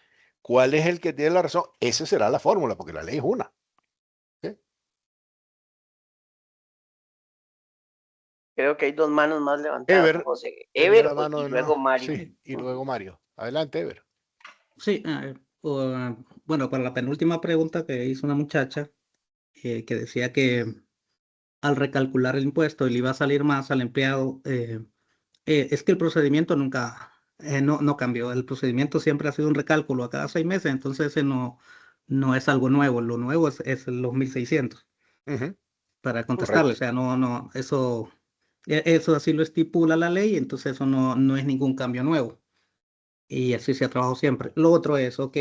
cuál es el que tiene la razón, esa será la fórmula, porque la ley es una. ¿Sí?
Creo que hay dos manos más levantadas,
Ever,
José.
tenía
Ever
la mano
y
de
luego
nuevo.
Mario.
Sí, y luego Mario. Adelante, Ever.
Sí, bueno, para la penúltima pregunta que hizo una muchacha, que decía que al recalcular el impuesto le iba a salir más al empleado, es que el procedimiento nunca, no cambió. El procedimiento siempre ha sido un recálculo a cada 6 meses, entonces ese no es algo nuevo. Lo nuevo es los 1,600. Para contestarle, o sea, eso así lo estipula la ley, entonces eso no es ningún cambio nuevo. Y así se ha trabajado siempre. Lo otro es, ok,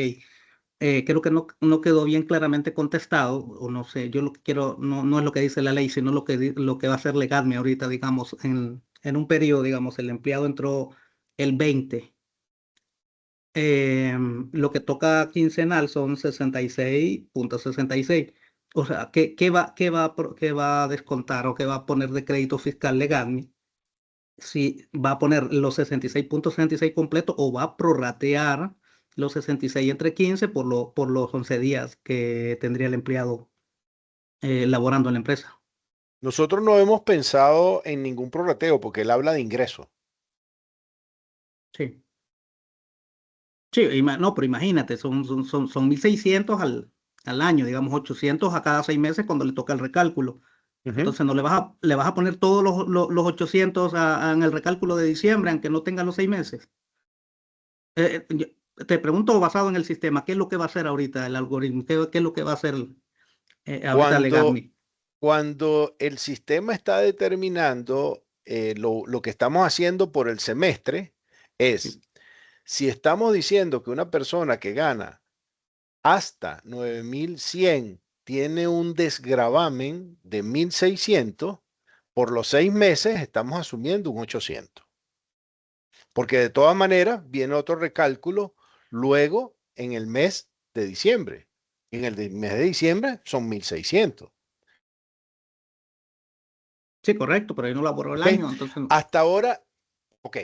creo que no quedó bien claramente contestado, o no sé, yo lo que quiero no es lo que dice la ley, sino lo que va a hacer legalme ahorita, digamos, en un periodo, digamos, el empleado entró el 20. Lo que toca quincenal son 66.66. O sea, ¿qué va a descontar o qué va a poner de crédito fiscal legalme? Si va a poner los 66.66 completo o va a prorratear los 66 entre 15 por los 11 días que tendría el empleado laborando en la empresa.
Nosotros no hemos pensado en ningún prorrateo porque él habla de ingreso.
Sí. Sí, no, pero imagínate, son 1,600 al año, digamos 800 a cada 6 meses cuando le toca el recálculo. Entonces no le vas a poner todos los 800 en el recálculo de diciembre, aunque no tenga los 6 meses. Te pregunto basado en el sistema, ¿qué es lo que va a hacer ahorita el algoritmo? ¿Qué es lo que va a hacer ahorita Legalme?
Cuando el sistema está determinando lo que estamos haciendo por el semestre es,
Sí.
si estamos diciendo que una persona que gana hasta 9,100 tiene un desgravamen de 1,600, por los 6 meses estamos asumiendo un 800. Porque de todas maneras viene otro recálculo luego en el mes de diciembre. En el mes de diciembre son 1,600.
Sí, correcto, pero ahí no laboró el
¿Ok?
año, entonces...
Hasta ahora, ok.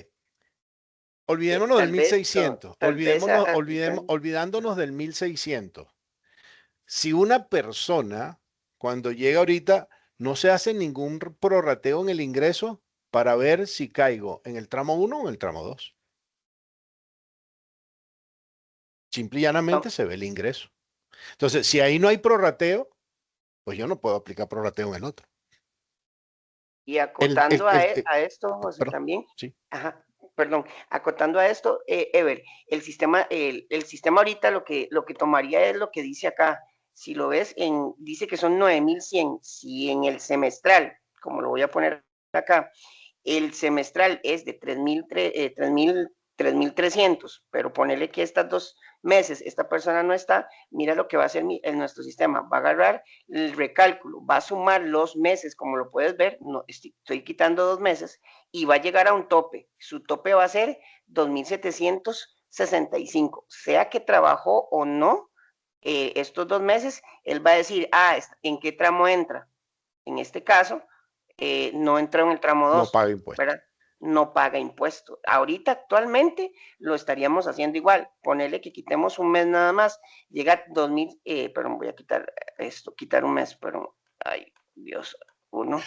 Olvidémonos del
Tal vez,
1600.
tal vez
Olvidándonos del 1600. Si una persona, cuando llega ahorita, no se hace ningún prorrateo en el ingreso para ver si caigo en el tramo 1 o en el tramo 2. Simple y llanamente se ve el ingreso. Entonces, si ahí no hay prorrateo, pues yo no puedo aplicar prorrateo en el otro.
Y acotando a esto, José,
perdón,
también.
Sí.
Ajá, perdón, acotando a esto, Ever, el sistema ahorita lo que tomaría es lo que dice acá. Si lo ves, dice que son 9.100. Si en el semestral, como lo voy a poner acá, el semestral es de 3.300, pero ponerle que estas 2 meses esta persona no está, mira lo que va a hacer en nuestro sistema. Va a agarrar el recálculo, va a sumar los meses, como lo puedes ver, no, estoy quitando 2 meses, y va a llegar a un tope. Su tope va a ser 2.765. Sea que trabajó o no estos 2 meses, él va a decir, ¿en qué tramo entra? En este caso, no entró en el tramo 2.
No paga impuestos.
¿Verdad? No paga impuestos. Ahorita, actualmente, lo estaríamos haciendo igual. Ponerle que quitemos un mes nada más. Llega 2.000, perdón, voy a quitar esto, quitar un mes, pero, ay, Dios, uno.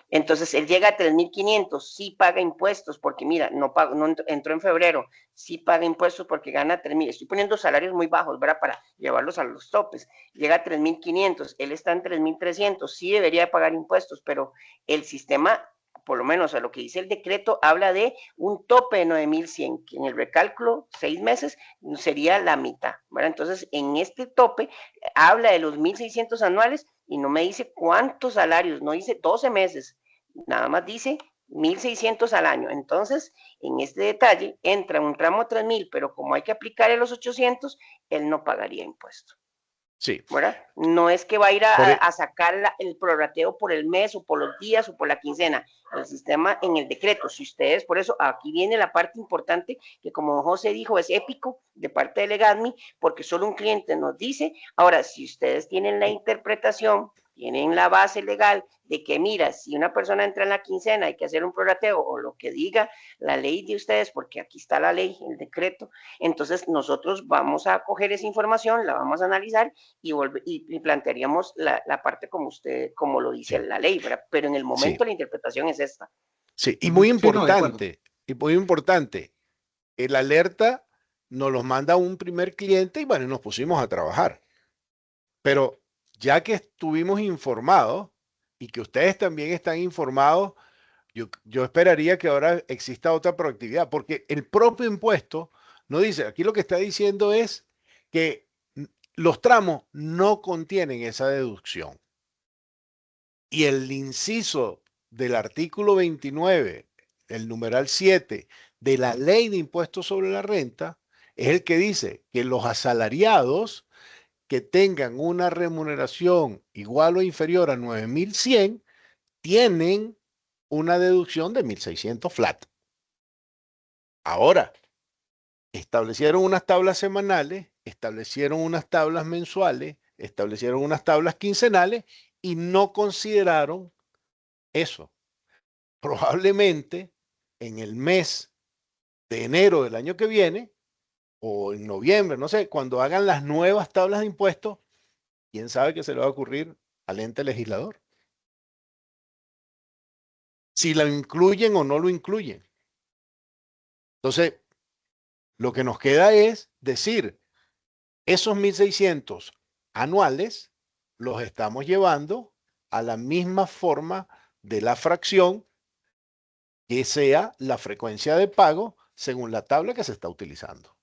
Entonces, él llega a 3.500, sí paga impuestos, porque mira, no entró en febrero, sí paga impuestos porque gana 3.000. Estoy poniendo salarios muy bajos, ¿verdad? Para llevarlos a los topes. Llega a 3.500, él está en 3.300, sí debería pagar impuestos, pero el sistema, por lo menos a lo que dice el decreto, habla de un tope de 9.100, que en el recálculo, 6 meses, sería la mitad, ¿verdad? Entonces, en este tope, habla de los 1.600 anuales y no me dice cuántos salarios, no dice 12 meses, nada más dice 1.600 al año. Entonces, en este detalle, entra un tramo 3.000, pero como hay que aplicarle los 800, él no pagaría impuesto.
Sí.
¿Verdad? No es que va a ir a sacar el prorrateo por el mes o por los días o por la quincena. El sistema en el decreto, si ustedes, por eso aquí viene la parte importante que como José dijo, es épico de parte de Legadmi, porque solo un cliente nos dice, ahora, si ustedes tienen la interpretación, tienen la base legal de que, mira, si una persona entra en la quincena hay que hacer un prorrateo o lo que diga la ley de ustedes, porque aquí está la ley, el decreto, entonces nosotros vamos a coger esa información, la vamos a analizar y plantearíamos la parte como lo dice la ley, ¿verdad? Pero en el momento la interpretación es esta.
Sí, y muy importante, el alerta nos los manda un primer cliente y bueno, nos pusimos a trabajar. Pero ya que estuvimos informados y que ustedes también están informados, yo esperaría que ahora exista otra proactividad, porque el propio impuesto no dice, aquí lo que está diciendo es que los tramos no contienen esa deducción. Y el inciso del artículo 29, el numeral 7 de la Ley de Impuestos sobre la Renta, es el que dice que los asalariados que tengan una remuneración igual o inferior a 9.100 tienen una deducción de 1.600 flat. Ahora, establecieron unas tablas semanales, establecieron unas tablas mensuales, establecieron unas tablas quincenales y no consideraron eso. Probablemente en el mes de enero del año que viene o en noviembre, no sé, cuando hagan las nuevas tablas de impuestos, quién sabe qué se le va a ocurrir al ente legislador. Si lo incluyen o no lo incluyen. Entonces, lo que nos queda es decir, esos 1.600 anuales los estamos llevando a la misma forma de la fracción que sea la frecuencia de pago según la tabla que se está utilizando.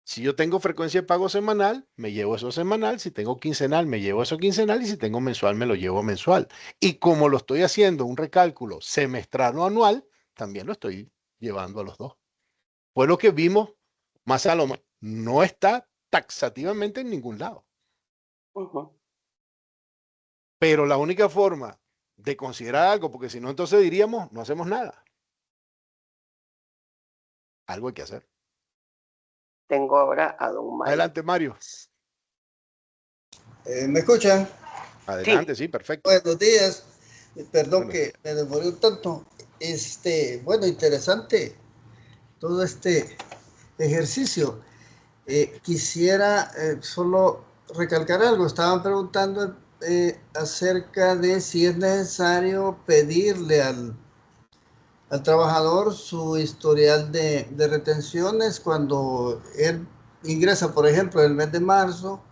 Si yo tengo frecuencia de pago semanal, me llevo eso semanal. Si tengo quincenal, me llevo eso quincenal. Y si tengo mensual, me lo llevo mensual. Y como lo estoy haciendo un recálculo semestral o anual, también lo estoy llevando a los dos. Fue lo que vimos más a lo más. No está taxativamente en ningún lado. Pero la única forma de considerar algo, porque si no, entonces diríamos, no hacemos nada. Algo hay que hacer.
Tengo ahora a don Mario.
Adelante, Mario.
¿Me escuchan?
Adelante, sí, perfecto.
Buenos días. Perdón que me demoré un tanto. Bueno, interesante todo este ejercicio. Quisiera solo recalcar algo. Estaban preguntando acerca de si es necesario pedirle al trabajador su historial de retenciones cuando él ingresa, por ejemplo, el mes de marzo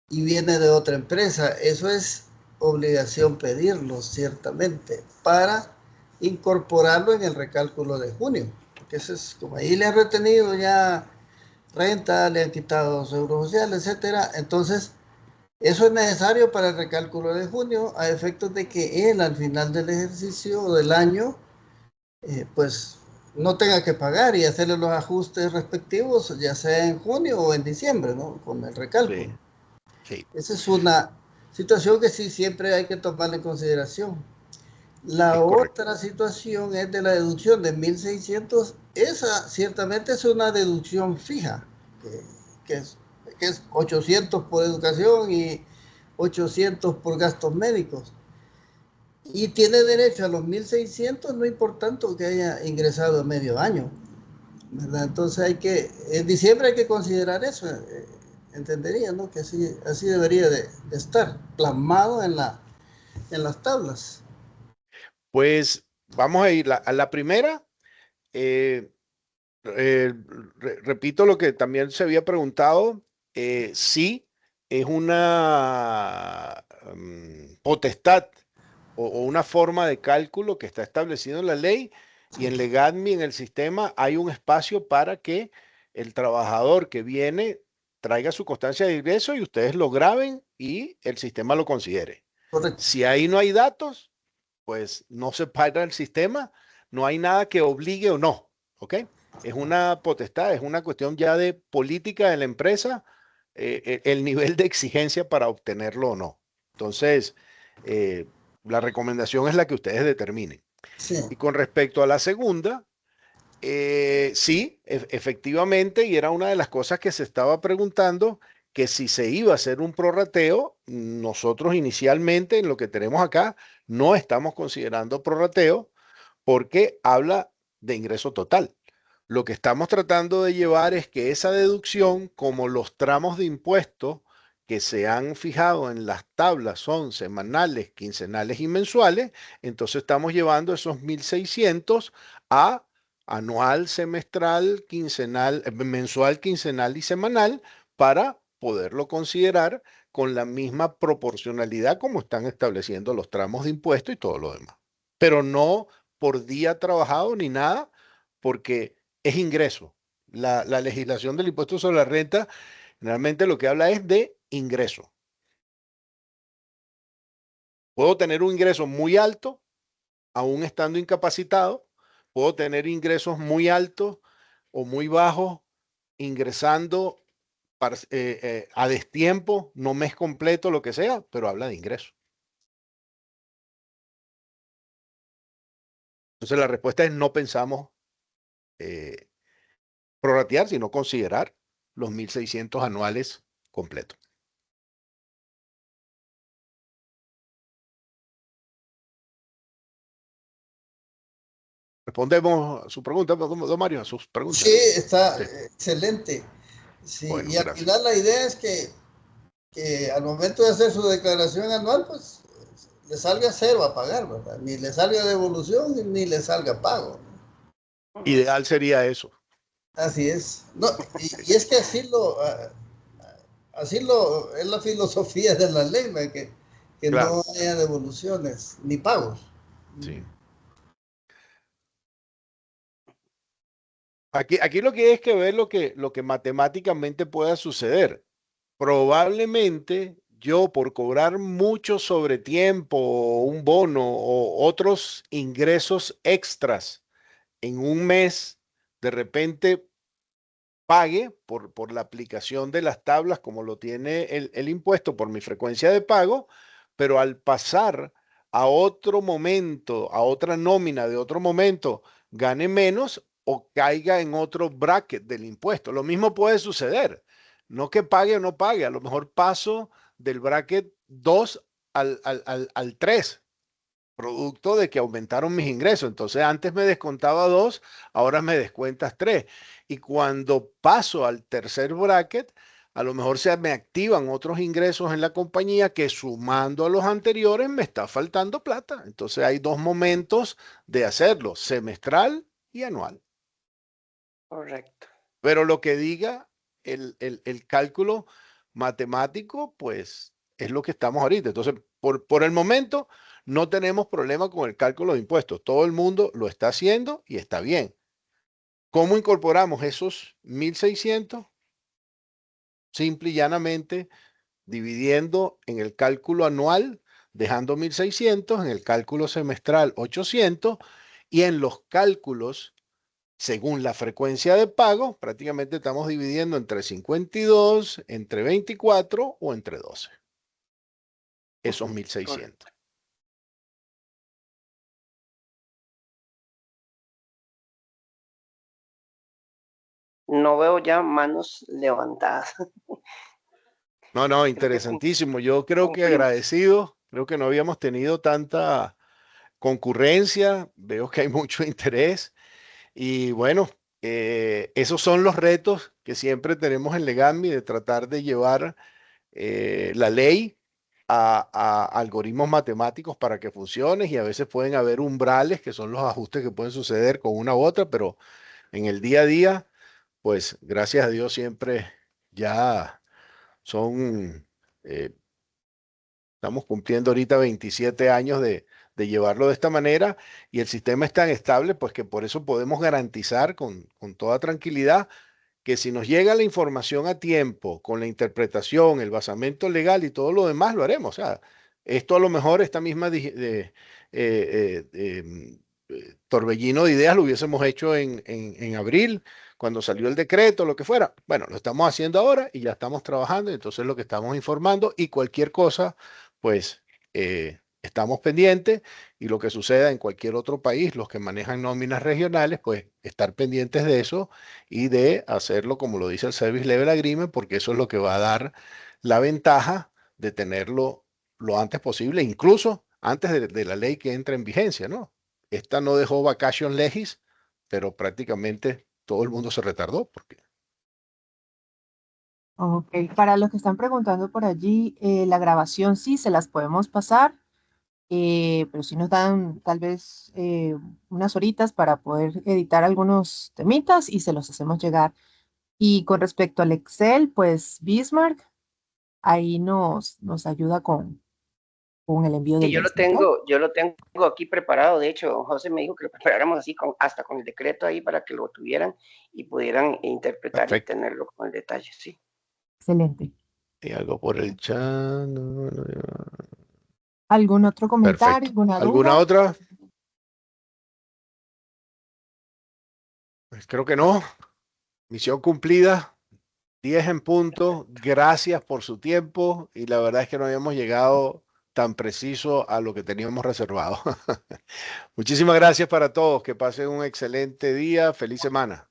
y viene de otra empresa. Eso es obligación pedirlo, ciertamente, para incorporarlo en el recálculo de junio. Porque eso es como ahí le han retenido ya renta, le han quitado seguro social, etcétera. Entonces, eso es necesario para el recálculo de junio a efectos de que él al final del ejercicio o del año pues no tenga que pagar y hacerle los ajustes respectivos, ya sea en junio o en diciembre, ¿no? Con el recálculo.
Sí, sí.
Esa es una situación que sí siempre hay que tomar en consideración. La
Es correcto.
otra situación es de la deducción de 1.600. Esa ciertamente es una deducción fija, que es 800 por educación y 800 por gastos médicos. Y tiene derecho a los 1.600, no importando que haya ingresado a medio año, ¿verdad? Entonces en diciembre hay que considerar eso, entendería, ¿no? Que así debería de estar plasmado en las tablas.
Pues vamos a ir a la primera. Repito lo que también se había preguntado. Sí, es una potestad o una forma de cálculo que está establecido en la ley, y en Legadmi, en el sistema, hay un espacio para que el trabajador que viene traiga su constancia de ingreso y ustedes lo graben y el sistema lo considere.
Correcto.
Si ahí no hay datos, pues no se paga el sistema, no hay nada que obligue o no, ¿ok? Es una potestad, es una cuestión ya de política de la empresa, el nivel de exigencia para obtenerlo o no. Entonces, la recomendación es la que ustedes determinen.
Sí.
Y con respecto a la segunda, sí, efectivamente, y era una de las cosas que se estaba preguntando, que si se iba a hacer un prorrateo. Nosotros inicialmente en lo que tenemos acá no estamos considerando prorrateo porque habla de ingreso total. Lo que estamos tratando de llevar es que esa deducción, como los tramos de impuestos que se han fijado en las tablas son semanales, quincenales y mensuales, entonces estamos llevando esos 1.600 a anual, semestral, quincenal, mensual, quincenal y semanal, para poderlo considerar con la misma proporcionalidad como están estableciendo los tramos de impuesto y todo lo demás. Pero no por día trabajado ni nada, porque es ingreso. La legislación del impuesto sobre la renta realmente lo que habla es de ingreso. Puedo tener un ingreso muy alto aún estando incapacitado, puedo tener ingresos muy altos o muy bajos ingresando a destiempo, no mes completo, lo que sea, pero habla de ingreso. Entonces la respuesta es no pensamos prorratear, sino considerar los 1.600 anuales completos. Respondemos a su pregunta, don Mario, a sus preguntas.
Sí, está
Sí.
Excelente. Sí,
Bueno,
y al
gracias.
final la idea es que al momento de hacer su declaración anual, pues le salga cero a pagar, ¿verdad? Ni le salga devolución ni le salga pago.
Ideal sería eso.
Así es. No, y es que así es la filosofía de la ley, ¿verdad? Que
Claro.
no haya devoluciones ni pagos.
Sí. Aquí lo que hay es que ver lo que matemáticamente pueda suceder. Probablemente yo, por cobrar mucho sobre tiempo, o un bono o otros ingresos extras en un mes, de repente pague por la aplicación de las tablas como lo tiene el impuesto por mi frecuencia de pago, pero al pasar a otro momento, a otra nómina de otro momento, gane menos o caiga en otro bracket del impuesto. Lo mismo puede suceder. No que pague o no pague, a lo mejor paso del bracket 2 al 3. producto de que aumentaron mis ingresos. Entonces antes me descontaba 2, ahora me descuentas 3. Y cuando paso al tercer bracket, a lo mejor se me activan otros ingresos en la compañía que sumando a los anteriores me está faltando plata. Entonces hay 2 momentos de hacerlo, semestral y anual.
Correcto.
Pero lo que diga el cálculo matemático, pues es lo que estamos ahorita. Entonces, por el momento, no tenemos problema con el cálculo de impuestos. Todo el mundo lo está haciendo y está bien. ¿Cómo incorporamos esos 1.600? Simple y llanamente dividiendo en el cálculo anual, dejando 1.600, en el cálculo semestral 800 y en los cálculos según la frecuencia de pago, prácticamente estamos dividiendo entre 52, entre 24 o entre 12. Esos 1.600.
No veo ya manos levantadas.
No, interesantísimo. Yo creo que
concluimos.
agradecido. Creo que no habíamos tenido tanta concurrencia. Veo que hay mucho interés. Y bueno, esos son los retos que siempre tenemos en Legambi de tratar de llevar la ley a algoritmos matemáticos para que funcione y a veces pueden haber umbrales que son los ajustes que pueden suceder con una u otra, pero en el día a día, pues gracias a Dios siempre ya son, estamos cumpliendo ahorita 27 años de llevarlo de esta manera y el sistema es tan estable, pues que por eso podemos garantizar con toda tranquilidad que si nos llega la información a tiempo, con la interpretación, el basamento legal y todo lo demás, lo haremos. O sea, esto a lo mejor, esta misma torbellino de ideas lo hubiésemos hecho en abril, cuando salió el decreto, lo que fuera. Bueno, lo estamos haciendo ahora y ya estamos trabajando, entonces lo que estamos informando y cualquier cosa, pues estamos pendientes y lo que suceda en cualquier otro país, los que manejan nóminas regionales, pues estar pendientes de eso y de hacerlo como lo dice el Service Level Agreement, porque eso es lo que va a dar la ventaja de tenerlo lo antes posible, incluso antes de la ley que entra en vigencia, ¿no? Esta no dejó vacation legis, pero prácticamente todo el mundo se retardó porque
Ok, para los que están preguntando por allí, la grabación sí se las podemos pasar, pero sí nos dan tal vez unas horitas para poder editar algunos temitas y se los hacemos llegar. Y con respecto al Excel, pues Bismarck ahí nos ayuda con el envío
Sí,
del central.
yo lo tengo aquí preparado. De hecho, José me dijo que lo preparáramos así, hasta con el decreto ahí para que lo tuvieran y pudieran interpretar
perfecto.
y tenerlo con el detalle, sí.
Excelente.
Y algo por el chat.
¿Algún otro comentario,
Perfecto.
alguna
¿Alguna
duda?
otra? Pues creo que no. Misión cumplida. 10 en punto. Gracias por su tiempo y la verdad es que no habíamos llegado tan preciso a lo que teníamos reservado. Muchísimas gracias para todos. Que pasen un excelente día. Feliz semana.